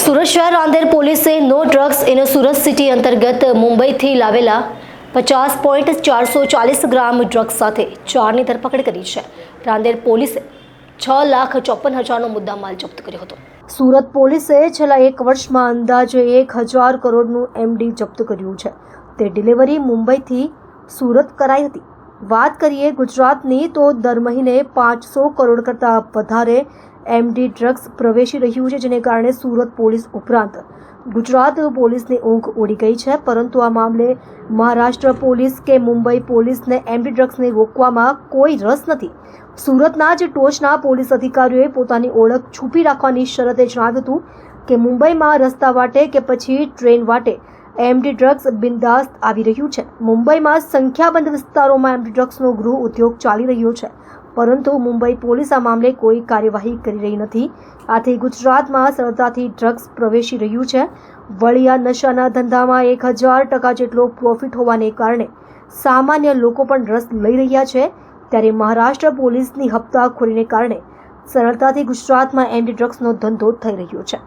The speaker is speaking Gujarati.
સુરત શહેર રાંદેર પોલીસે no drugs in Surat city અંતર્ગત મુંબઈથી લાવેલા 50.440 ગ્રામ ડ્રગ્સ સાથે ચારની ધરપકડ કરી છે। રાંદેર પોલીસે 6,54,000નો મુદ્દામાલ જપ્ત કર્યો હતો। સુરત પોલીસે છેલ્લા એક વર્ષમાં અંદાજે 1,000 કરોડનું એમડી જપ્ત કર્યું છે। તે ડિલિવરી મુંબઈથી સુરત કરાઈ હતી। વાત કરીએ ગુજરાતની તો દર મહિને 500 કરોડ કરતાં વધારે એમડી ડ્રગ્સ પ્રવેશી રહ્યું છે, જેને કારણે સુરત પોલીસ ઉપરાંત ગુજરાત પોલીસની ઊંઘ ઉડી ગઈ છે। પરંતુ આ મામલે મહારાષ્ટ્ર પોલીસ કે મુંબઈ પોલીસને એમડી ડ્રગ્સને રોકવામાં કોઈ રસ નથી। સુરતના જ ટોચના પોલીસ અધિકારીઓએ પોતાની ઓળખ છુપી રાખવાની શરતે જણાવ્યું હતું કે મુંબઈમાં રસ્તા વાટે કે પછી ટ્રેન વાટે એમડી ડ્રગ્સ બિંદાસ્ત આવી રહ્યું છે। મુંબઈમાં સંખ્યાબંધ વિસ્તારોમાં એમડી ડ્રગ્સનો ગૃહ ઉદ્યોગ ચાલી રહ્યો છે, પરંતુ મુંબઈ પોલીસ આ મામલે કોઈ કાર્યવાહી કરી રહી નથી। આથી ગુજરાતમાં સરળતાથી ડ્રગ્સ પ્રવેશી રહ્યું છે। વળી આ નશાના ધંધામાં 1000% જેટલો પ્રોફિટ હોવાને કારણે સામાન્ય લોકો પણ રસ લઈ રહ્યા છે। ત્યારે મહારાષ્ટ્ર પોલીસની હપ્તાખોરીને કારણે સરળતાથી ગુજરાતમાં એમડી ડ્રગ્સનો ધંધો થઈ રહ્યો છે।